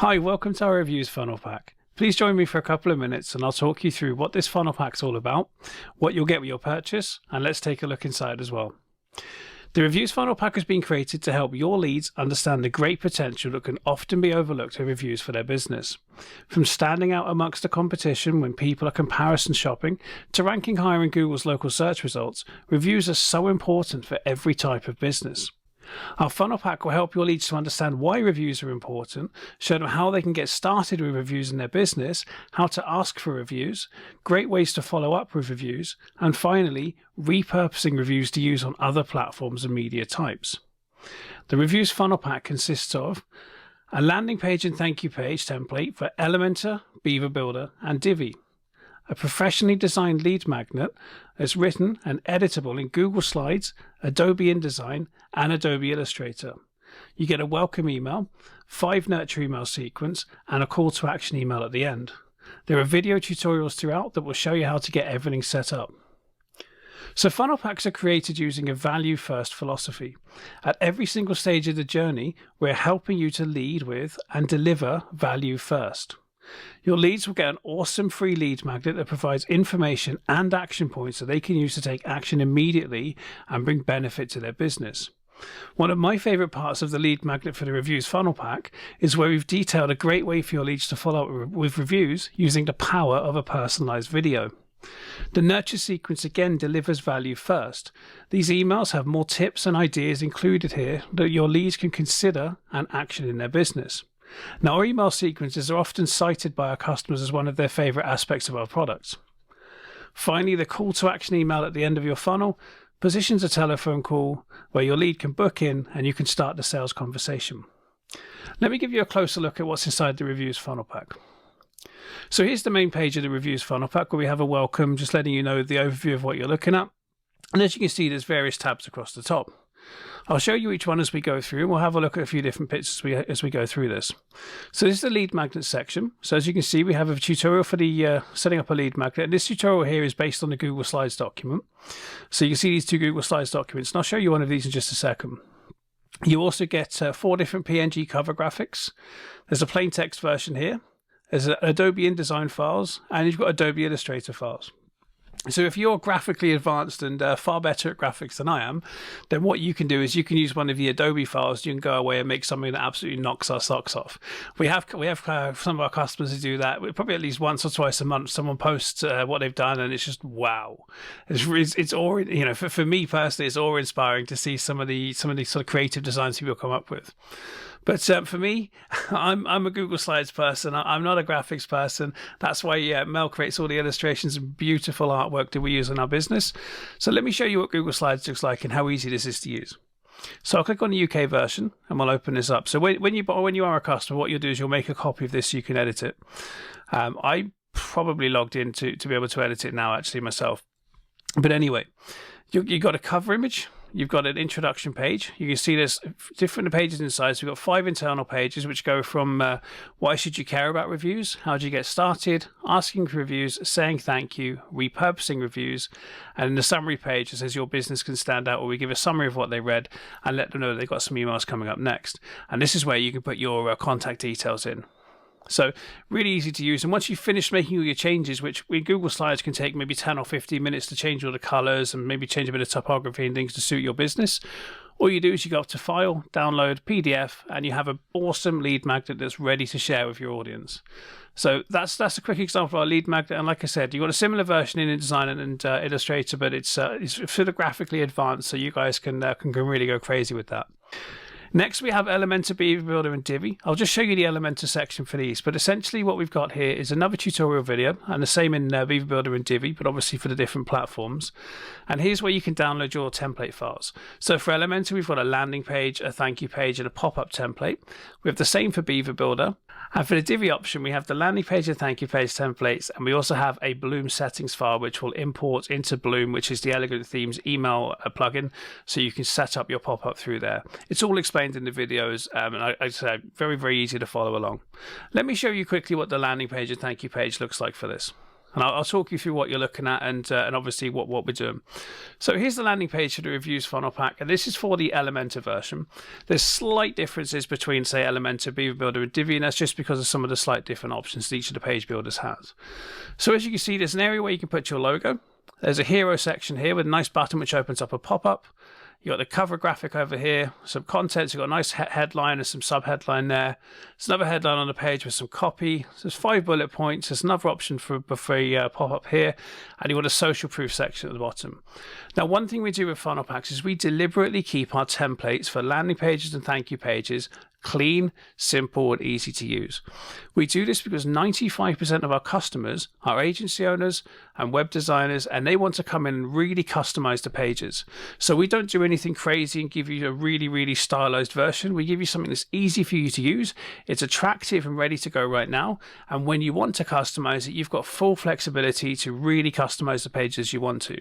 Hi, welcome to our reviews funnel pack. Please join me for a couple of minutes and I'll talk you through what this funnel pack's all about, what you'll get with your purchase, and let's take a look inside as well. The reviews funnel pack has been created to help your leads understand the great potential that can often be overlooked in reviews for their business. From standing out amongst the competition when people are comparison shopping to ranking higher in Google's local search results, reviews are so important for every type of business. Our funnel pack will help your leads to understand why reviews are important, show them how they can get started with reviews in their business, how to ask for reviews, great ways to follow up with reviews, and finally, repurposing reviews to use on other platforms and media types. The reviews funnel pack consists of a landing page and thank you page template for Elementor, Beaver Builder, and Divi. A professionally designed lead magnet that's written and editable in Google Slides, Adobe InDesign, and Adobe Illustrator. You get a welcome email, 5 nurture email sequence, and a call to action email at the end. There are video tutorials throughout that will show you how to get everything set up. So funnel packs are created using a value first philosophy. At every single stage of the journey, we're helping you to lead with and deliver value first. Your leads will get an awesome free lead magnet that provides information and action points that they can use to take action immediately and bring benefit to their business. One of my favorite parts of the lead magnet for the reviews funnel pack is where we've detailed a great way for your leads to follow up with reviews using the power of a personalized video. The nurture sequence again delivers value first. These emails have more tips and ideas included here that your leads can consider and action in their business. Now, our email sequences are often cited by our customers as one of their favorite aspects of our products. Finally, the call to action email at the end of your funnel positions a telephone call where your lead can book in and you can start the sales conversation. Let me give you a closer look at what's inside the reviews funnel pack. So here's the main page of the reviews funnel pack where we have a welcome, just letting you know the overview of what you're looking at. And as you can see, there's various tabs across the top. I'll show you each one as we go through, and we'll have a look at a few different bits as we go through this. So this is the lead magnet section. So as you can see, we have a tutorial for the setting up a lead magnet. And this tutorial here is based on the Google Slides document. So you can see these two Google Slides documents, and I'll show you one of these in just a second. You also get 4 different PNG cover graphics. There's a plain text version here. There's Adobe InDesign files, and you've got Adobe Illustrator files. So if you're graphically advanced and far better at graphics than I am, then what you can do is you can use one of the Adobe files. You can go away and make something that absolutely knocks our socks off. We have some of our customers who do that. Probably at least once or twice a month, someone posts what they've done, and it's just wow. It's all, you know, for me personally, it's awe-inspiring to see some of the sort of creative designs people come up with. But for me, I'm a Google Slides person. I'm not a graphics person. That's why Mel creates all the illustrations and beautiful artwork that we use in our business. So let me show you what Google Slides looks like and how easy this is to use. So I'll click on the UK version and we'll open this up. So when you are a customer, what you'll do is you'll make a copy of this so you can edit it. I probably logged in to be able to edit it now actually myself. But anyway, you've got a cover image. You've got an introduction page. You can see there's different pages inside. So we've got 5 internal pages, which go from why should you care about reviews, how do you get started, asking for reviews, saying thank you, repurposing reviews, and in the summary page it says your business can stand out, where we give a summary of what they read and let them know that they've got some emails coming up next. And this is where you can put your contact details in. So really easy to use, and once you've finished making all your changes, which in Google Slides can take maybe 10 or 15 minutes to change all the colors and maybe change a bit of typography and things to suit your business, all you do is you go up to File, Download, PDF, and you have an awesome lead magnet that's ready to share with your audience. So that's a quick example of our lead magnet, and like I said, you've got a similar version in InDesign and Illustrator, but it's sort of graphically advanced, so you guys can really go crazy with that. Next, we have Elementor, Beaver Builder, and Divi. I'll just show you the Elementor section for these, but essentially what we've got here is another tutorial video, and the same in Beaver Builder and Divi, but obviously for the different platforms. And here's where you can download your template files. So for Elementor, we've got a landing page, a thank you page, and a pop-up template. We have the same for Beaver Builder. And for the Divi option, we have the landing page and thank you page templates, and we also have a Bloom settings file, which will import into Bloom, which is the Elegant Themes email plugin, so you can set up your pop-up through there. It's all explained in the videos, and I say very, very easy to follow along. Let me show you quickly what the landing page and thank you page looks like for this. And I'll talk you through what you're looking at and obviously what we're doing. So here's the landing page for the reviews funnel pack, and this is for the Elementor version. There's slight differences between, say, Elementor, Beaver Builder, and Divi, and that's just because of some of the slight different options that each of the page builders has. So as you can see, there's an area where you can put your logo. There's a hero section here with a nice button which opens up a pop-up. You've got the cover graphic over here, some content, you've got a nice headline and some sub-headline there. There's another headline on the page with some copy. So there's 5 bullet points. There's another option for a pop-up here. And you've got a social proof section at the bottom. Now, one thing we do with funnel packs is we deliberately keep our templates for landing pages and thank you pages clean, simple, and easy to use. We do this because 95% of our customers are agency owners and web designers, and they want to come in and really customize the pages. So we don't do anything crazy and give you a really, really stylized version. We give you something that's easy for you to use. It's attractive and ready to go right now. And when you want to customize it, you've got full flexibility to really customize the pages you want to.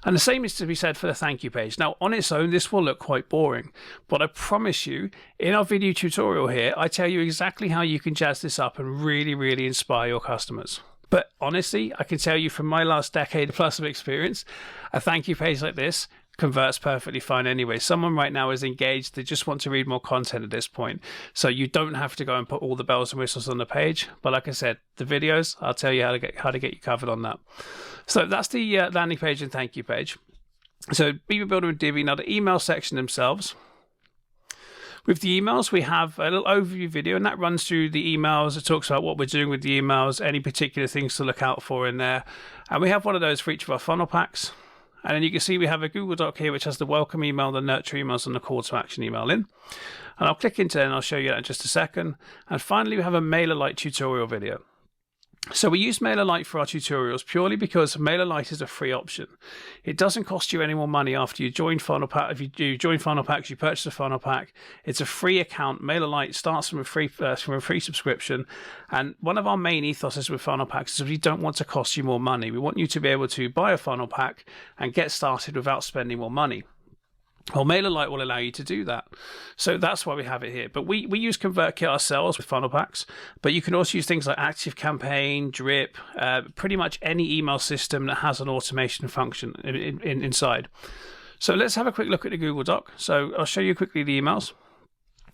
And the same is to be said for the thank you page. Now, on its own, this will look quite boring, but I promise you, in our video tutorial here, I tell you exactly how you can jazz this up and really, really inspire your customers. But honestly, I can tell you from my last decade plus of experience, a thank you page like this converts perfectly fine anyway. Someone right now is engaged, they just want to read more content at this point. So you don't have to go and put all the bells and whistles on the page. But like I said, the videos, I'll tell you how to get you covered on that. So that's the landing page and thank you page. So Beaver Builder and Divi, now the email section themselves. With the emails, we have a little overview video, and that runs through the emails. It talks about what we're doing with the emails, any particular things to look out for in there. And we have one of those for each of our funnel packs. And then you can see we have a Google Doc here, which has the welcome email, the nurture emails, and the call to action email in. And I'll click into it and I'll show you that in just a second. And finally, we have a Mailalight tutorial video. So we use Mailalight for our tutorials purely because Mailalight is a free option. It doesn't cost you any more money after you join Funnel Pack. If you do join Funnel Packs, you purchase a Funnel Pack. It's a free account. Mailalight starts from a free subscription. And one of our main ethoses with Funnel Packs is we don't want to cost you more money. We want you to be able to buy a Funnel Pack and get started without spending more money. Well, Mailalight will allow you to do that. So that's why we have it here. But we use ConvertKit ourselves with funnel packs, but you can also use things like ActiveCampaign, Drip, pretty much any email system that has an automation function inside. So let's have a quick look at the Google Doc. So I'll show you quickly the emails.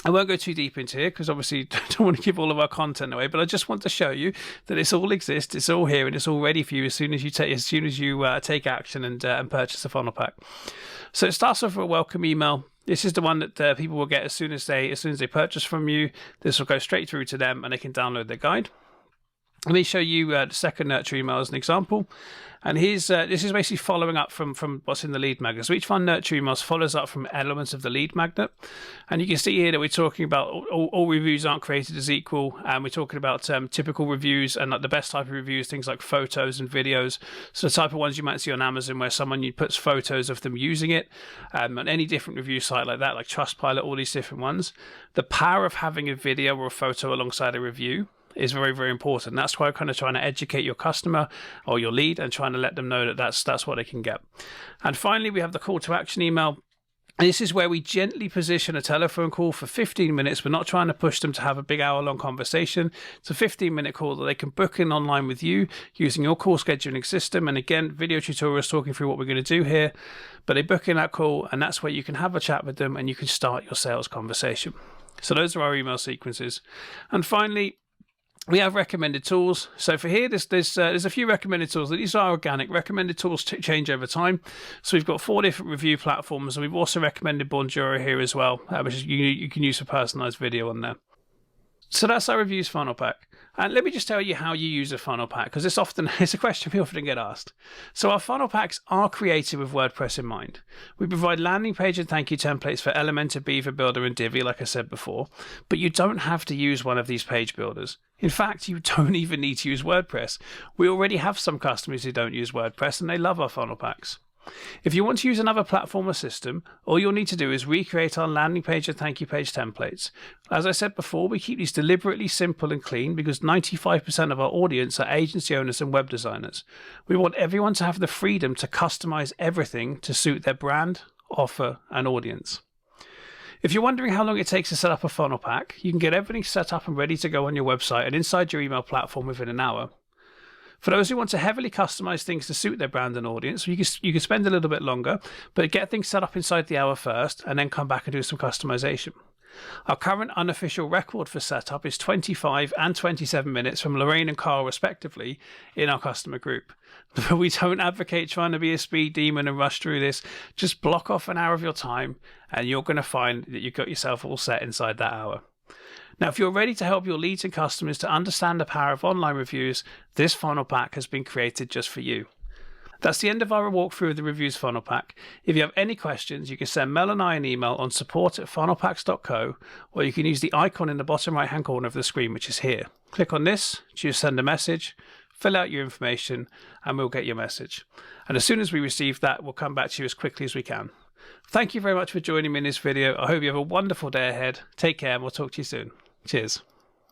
I won't go too deep into here because obviously I don't want to give all of our content away, but I just want to show you that this all exists, it's all here, and it's all ready for you as soon as you take action and purchase a funnel pack. So it starts off with a welcome email. This is the one that people will get as soon as they purchase from you. This will go straight through to them, and they can download their guide. Let me show you the second nurture email as an example. And this is basically following up from what's in the lead magnet. So each of our nurture emails follows up from elements of the lead magnet. And you can see here that we're talking about all reviews aren't created as equal. And we're talking about typical reviews and like the best type of reviews, things like photos and videos. So the type of ones you might see on Amazon where someone puts photos of them using it. On any different review site like that, like Trustpilot, all these different ones. The power of having a video or a photo alongside a review is very, very important. That's why I'm kind of trying to educate your customer or your lead and trying to let them know that that's what they can get. And finally, we have the call to action email. And this is where we gently position a telephone call for 15 minutes. We're not trying to push them to have a big hour-long conversation. It's a 15-minute call that they can book in online with you using your call scheduling system. And again, video tutorials talking through what we're going to do here. But they book in that call, and that's where you can have a chat with them and you can start your sales conversation. So those are our email sequences. And finally, we have recommended tools. So for here, there's a few recommended tools. These are organic. Recommended tools change over time. So we've got 4 different review platforms, and we've also recommended Bonjoro here as well, which you can use for personalized video on there. So that's our reviews funnel pack. And let me just tell you how you use a funnel pack, because it's a question we often get asked. So our funnel packs are created with WordPress in mind. We provide landing page and thank you templates for Elementor, Beaver Builder, and Divi, like I said before. But you don't have to use one of these page builders. In fact, you don't even need to use WordPress. We already have some customers who don't use WordPress, and they love our funnel packs. If you want to use another platform or system, all you'll need to do is recreate our landing page and thank you page templates. As I said before, we keep these deliberately simple and clean because 95% of our audience are agency owners and web designers. We want everyone to have the freedom to customize everything to suit their brand, offer, and audience. If you're wondering how long it takes to set up a funnel pack, you can get everything set up and ready to go on your website and inside your email platform within an hour. For those who want to heavily customize things to suit their brand and audience, you can spend a little bit longer, but get things set up inside the hour first and then come back and do some customization. Our current unofficial record for setup is 25 and 27 minutes from Lorraine and Carl respectively in our customer group. But we don't advocate trying to be a speed demon and rush through this. Just block off an hour of your time and you're going to find that you've got yourself all set inside that hour. Now, if you're ready to help your leads and customers to understand the power of online reviews, this funnel pack has been created just for you. That's the end of our walkthrough of the reviews funnel pack. If you have any questions, you can send Mel and I an email on support@funnelpacks.co, or you can use the icon in the bottom right hand corner of the screen, which is here. Click on this, choose send a message, fill out your information, and we'll get your message. And as soon as we receive that, we'll come back to you as quickly as we can. Thank you very much for joining me in this video. I hope you have a wonderful day ahead. Take care and we'll talk to you soon. Cheers.